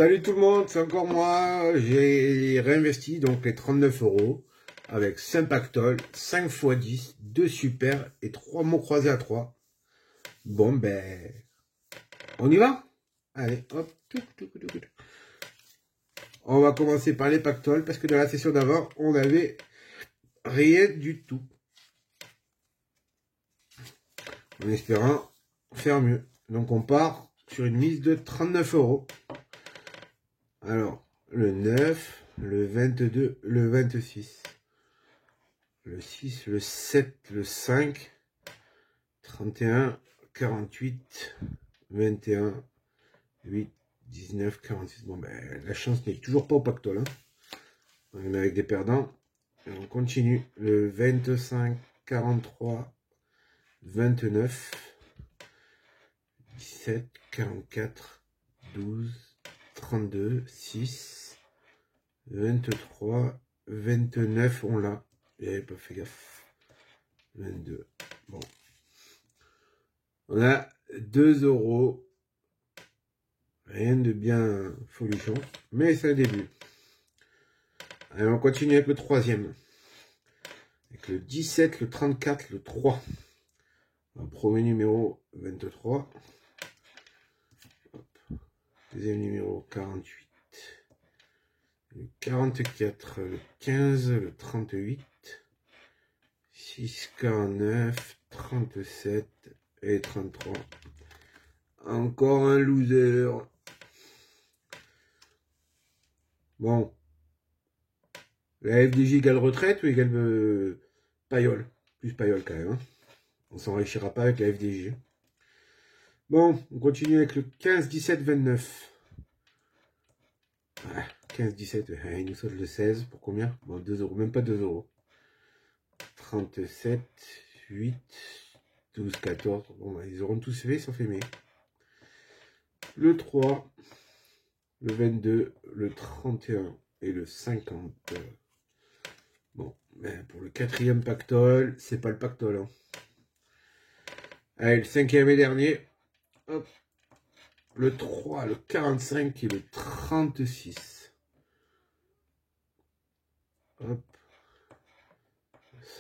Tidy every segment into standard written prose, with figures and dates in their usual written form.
Salut tout le monde, c'est encore moi. J'ai réinvesti donc les 39 € avec 5 pactoles, 5 x 10, 2 super et 3 mots croisés à 3. Bon ben, on y va? Allez, hop. On va commencer par les pactoles parce que dans la session d'avant, on n'avait rien du tout. En espérant faire mieux. Donc on part sur une mise de 39 €. Alors, le 9, le 22, le 26, le 6, le 7, le 5, 31, 48, 21, 8, 19, 46. Bon, ben, la chance n'est toujours pas au pactole. Hein. On est met avec des perdants. Et on continue. Le 25, 43, 29, 17, 44, 12, 32, 6, 23, 29, on l'a. J'avais pas fait gaffe. 22. Bon. On a 2 €. Rien de bien folichon. Mais c'est un début. Allez, on continue avec le troisième. Avec le 17, le 34, le 3. Un premier numéro, 23. Hop. Deuxième numéro, 48. Le 44, le 15, le 38. 6, 49, 37 et 33. Encore un loser. Bon. La FDJ égale retraite ou égale paillole? Plus paillole quand même. Hein. On s'enrichira pas avec la FDJ. Bon, on continue avec le 15, 17, 29. Ah, 15, 17, il nous saute le 16. Pour combien? Bon, 2 €, même pas 2 €. 37, 8, 12, 14. Bon, bah, ils auront tous fait, sauf Aimé. Le 3, le 22, le 31 et le 50. Bon, ben pour le quatrième pactole, c'est pas le pactole. Hein. Allez, le cinquième et dernier. Hop. Le 3, le 45 et le 36. Hop.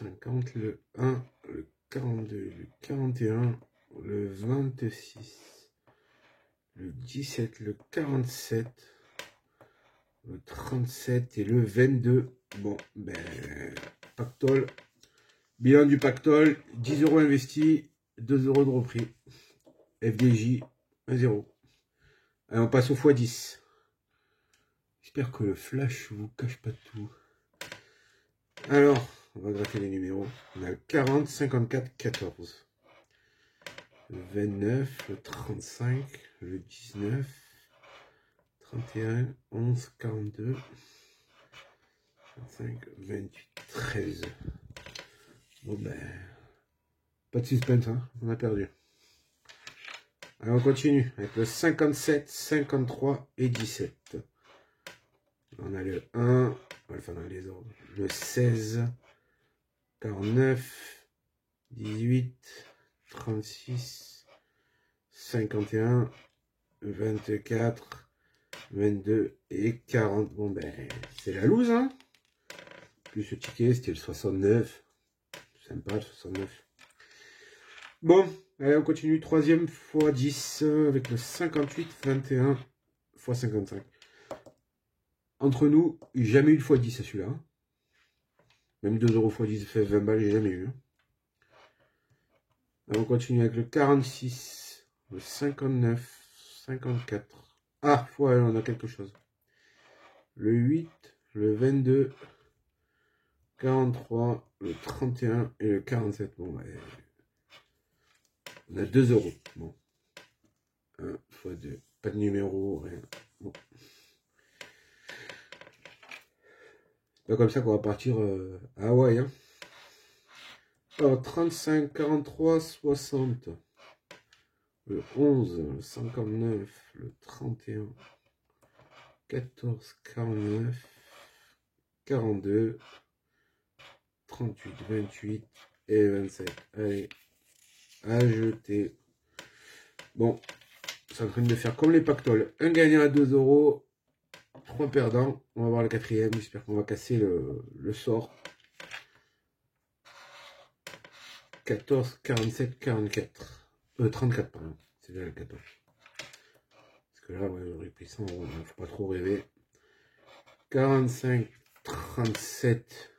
50, le 1, le 42, le 41, le 26, le 17, le 47, le 37 et le 22. Bon, ben, pactole. Bilan du pactole, 10 € investis, 2 € de repris. FDJ, 1 0. Allez, on passe au x10. J'espère que le flash vous cache pas tout. Alors, on va gratter les numéros. On a le 40, 54, 14. Le 29, le 35, le 19, 31, 11, 42, 25, 28, 13. Bon ben, pas de suspense, hein, on a perdu. Allez, on continue avec le 57, 53 et 17. On a le 1, enfin dans les ordres, le 16, 49, 18, 36, 51, 24, 22 et 40. Bon ben, c'est la loose, hein. Plus ce ticket, c'était le 69. Sympa, le 69. Bon, allez, on continue. Troisième x 10 avec le 58, 21 x 55. Entre nous, jamais eu le x 10 à celui-là. Hein. Même 2 € x 10 fait 20 balles, j'ai jamais eu. Hein. Alors, on continue avec le 46, le 59, 54. Ah, ouais, on a quelque chose. Le 8, le 22, 43, le 31 et le 47. Bon, ouais. On a 2 €. Bon. 1 x 2. Pas de numéro, rien. Bon. C'est pas comme ça qu'on va partir à Hawaï. Hein. Alors, 35, 43, 60. Le 11, le 59, le 31, 14, 49, 42, 38, 28 et 27. Allez, à jeter. Bon, c'est en train de faire comme les pactoles. Un gagnant à 2 €, 3 perdants. On va voir le quatrième. J'espère qu'on va casser le sort. 14, 47, 44. 34, pardon. C'est déjà le 14. Parce que là, ouais, j'aurais pris 100 euros. Il ne faut pas trop rêver. 45, 37,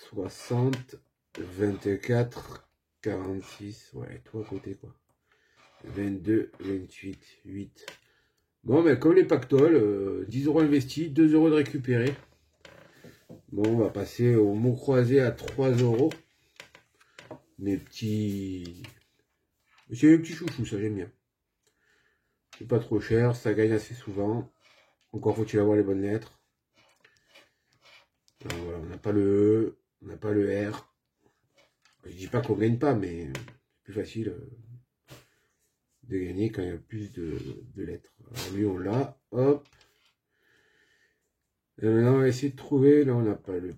60, 24, 46. Ouais, tout à côté, quoi. 22, 28, 8. Bon, ben, comme les pactoles, 10 euros investis, 2 euros de récupérer. Bon, on va passer au mot croisé à 3 euros. Mes petits... C'est mes petits chouchous, ça j'aime bien. C'est pas trop cher, ça gagne assez souvent. Encore faut-il avoir les bonnes lettres. Alors, voilà, on n'a pas le E, on n'a pas le R. Je dis pas qu'on gagne pas, mais c'est plus facile de gagner quand il y a plus de lettres. Alors lui on l'a, hop. Et maintenant on va essayer de trouver, là on n'a pas le...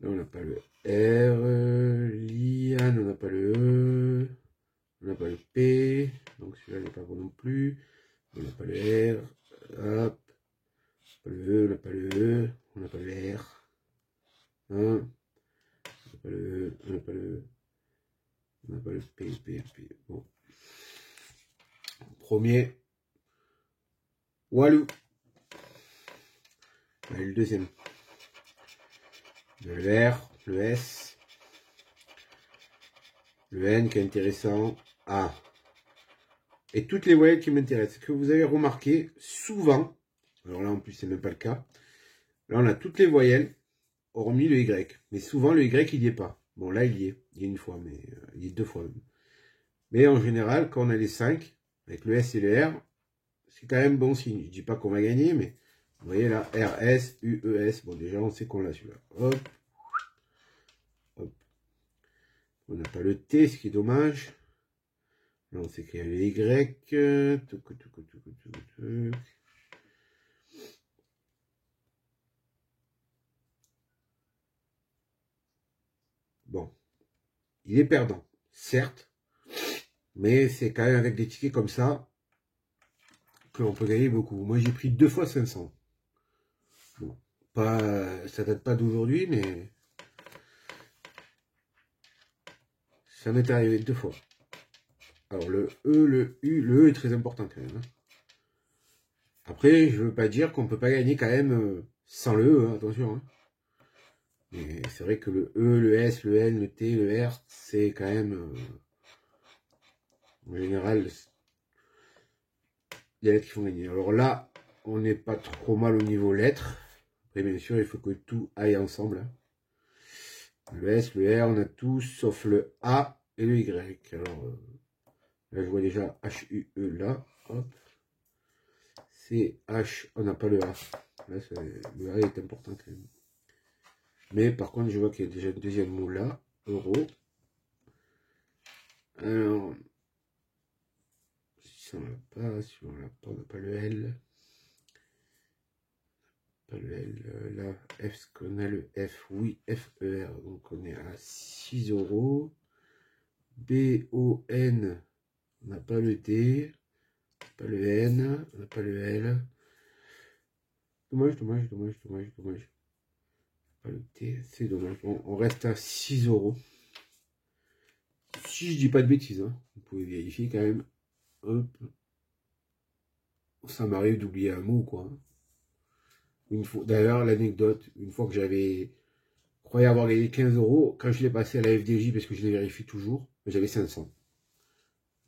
Là on n'a pas le R, Liane, on n'a pas le E, on n'a pas le P, donc celui-là n'est pas bon non plus. On n'a pas le R, hop. On n'a pas le E, on n'a pas le E, on n'a pas le R. Hein, on n'a pas le E, on n'a pas le E. On n'a pas le P, P. Bon. Premier. Walou. Allez, le deuxième. Le R, le S. Le N qui est intéressant. A. Et toutes les voyelles qui m'intéressent. Ce que vous avez remarqué, souvent, alors là en plus c'est même pas le cas, là on a toutes les voyelles, hormis le Y. Mais souvent le Y il n'y est pas. Bon là il y est une fois, mais il y est 2 fois même. Mais en général, quand on a les 5, avec le S et le R, c'est quand même bon signe. Je dis pas qu'on va gagner, mais vous voyez là, R, S, U, E, S. Bon, déjà, on sait qu'on l'a celui-là. Hop. Hop. On n'a pas le T, ce qui est dommage. Là, on sait qu'il y a le Y. Bon. Il est perdant, certes. Mais c'est quand même avec des tickets comme ça qu'on peut gagner beaucoup. Moi, j'ai pris 2 fois 500. Bon. Pas, ça date pas d'aujourd'hui, mais ça m'est arrivé 2 fois. Alors le E, le U, le E est très important quand même. Hein. Après, je veux pas dire qu'on peut pas gagner quand même sans le E, hein, attention. Hein. Mais c'est vrai que le E, le S, le N, le T, le R, c'est quand même... en général, il y a lettres qui font gagner. Alors là, on n'est pas trop mal au niveau lettres. Après, bien sûr, il faut que tout aille ensemble. Hein. Le S, le R, on a tout sauf le A et le Y. Alors, là, je vois déjà H, U, E là. Hop. C'est H, on n'a pas le A. Là, le A est important quand même. Mais par contre, je vois qu'il y a déjà le deuxième mot là. Euro. Alors, si on l'a pas, si on l'a pas, on n'a pas le L. Pas le L, là, F, ce qu'on a le F, oui, FER, donc on est à 6 euros. B, O, N, on n'a pas le D, pas le N, on n'a pas le L. Dommage. Pas le T, c'est dommage. Bon, on reste à 6 euros. Si je dis pas de bêtises, hein, vous pouvez vérifier quand même. Hop. Ça m'arrive d'oublier un mot, quoi. Une fois, d'ailleurs, l'anecdote, une fois que j'avais croyais avoir gagné 15 euros, quand je l'ai passé à la FDJ, parce que je les vérifie toujours, j'avais 500.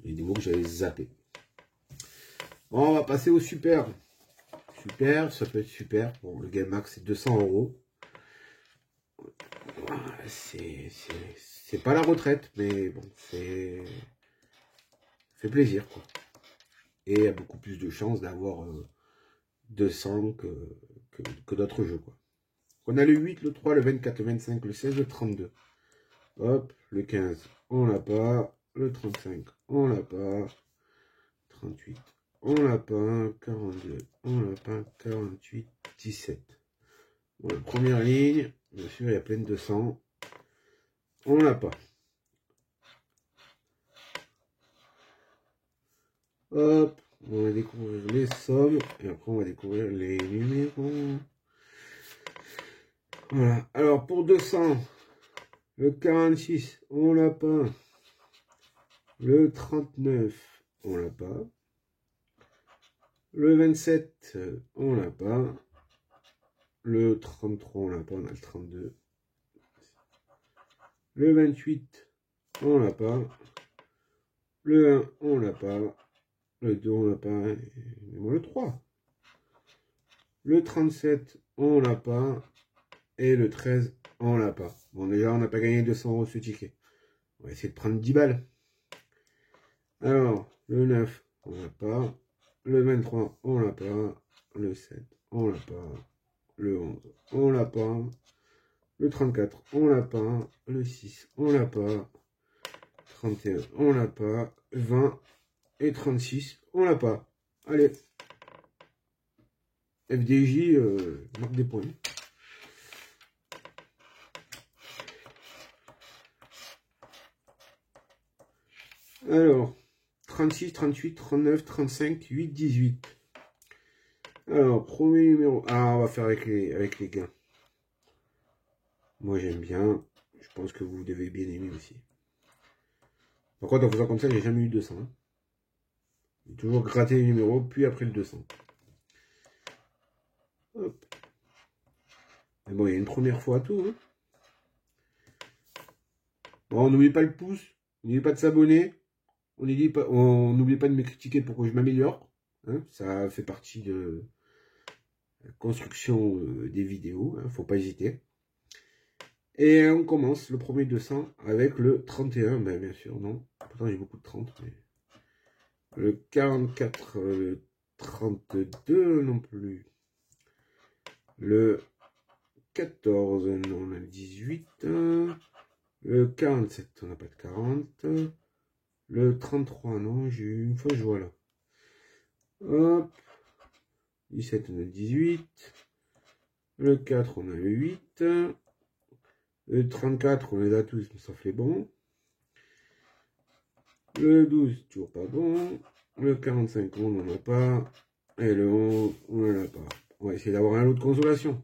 Il y a des mots que j'avais zappé. Bon, on va passer au super. Super, ça peut être super. Bon, le Game Max, c'est 200 euros. C'est pas la retraite, mais bon, c'est... ça fait plaisir, quoi. Et il y a beaucoup plus de chances d'avoir 200 que d'autres jeux, quoi. On a le 8, le 3, le 24, le 25, le 16, le 32. Hop, le 15, on l'a pas. Le 35, on l'a pas. 38, on l'a pas. 42, on l'a pas. 48, 17. Bon, la première ligne, bien sûr, il y a plein de 200. On l'a pas. Hop, On va découvrir les sommes et après on va découvrir les numéros. Voilà. Alors pour 200, le 46, on l'a pas. Le 39, on l'a pas. Le 27, on l'a pas. Le 33, on l'a pas, on a le 32. Le 28, on l'a pas. Le 1, on l'a pas. Le 2, on l'a pas. Et le 3. Le 37, on l'a pas. Et le 13, on l'a pas. Bon, déjà, on n'a pas gagné 200 € ce ticket. On va essayer de prendre 10 balles. Alors, le 9, on l'a pas. Le 23, on l'a pas. Le 7, on l'a pas. Le 11, on l'a pas. Le 34, on l'a pas. Le 6, on l'a pas. 31, on l'a pas. 20 et 36, on l'a pas. Allez. FDJ marque des points. Alors, 36, 38, 39, 35, 8, 18. Alors, premier numéro. Ah, on va faire avec les gains. Moi, j'aime bien. Je pense que vous devez bien aimer aussi. Par contre, en faisant comme ça, j'ai jamais eu 200. Hein. J'ai toujours gratté les numéros, puis après le 200. Hop. Mais bon, il y a une première fois à tout. Hein. Bon, n'oubliez pas le pouce. N'oubliez pas de s'abonner. On n'oublie pas de me critiquer pour que je m'améliore. Hein. Ça fait partie de la construction des vidéos. Hein. Faut pas hésiter. Et on commence le premier 200 avec le 31. Ben, bien sûr, non. Pourtant, j'ai beaucoup de 30. Mais... Le 44, le 32 non plus. Le 14, non, on a le 18. Le 47, on n'a pas de 40. Le 33, non, j'ai eu une fois je vois là. Hop. 17, on a le 18. Le 4, on a le 8. Le 34, on les a tous, mais ça fait bon. Le 12, toujours pas bon. Le 45, on n'en a pas. Et le 11, on n'en a pas. On va essayer d'avoir un lot de consolation.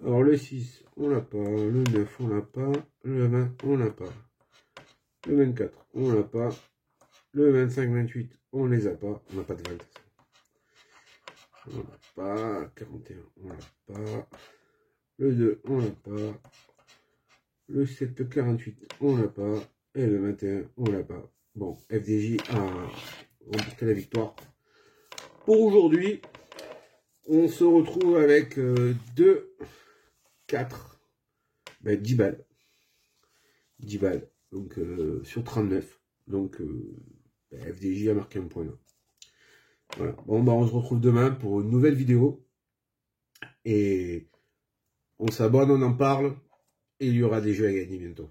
Alors le 6, on l'a pas. Le 9, on l'a pas. Le 20, on l'a pas. Le 24, on l'a pas. Le 25, 28, on les a pas. On n'a pas de 20. On l'a pas. 41, on l'a pas. Le 2, on l'a pas. Le 7, le 48, on l'a pas. Et le 21, on l'a pas. Bon, FDJ a remporté la victoire. Pour aujourd'hui, on se retrouve avec 2, 4, 10 balles. 10 balles. Donc, sur 39. Donc, FDJ a marqué un point là. Voilà. Bon, on se retrouve demain pour une nouvelle vidéo. Et on s'abonne, on en parle. Et il y aura des jeux à gagner bientôt.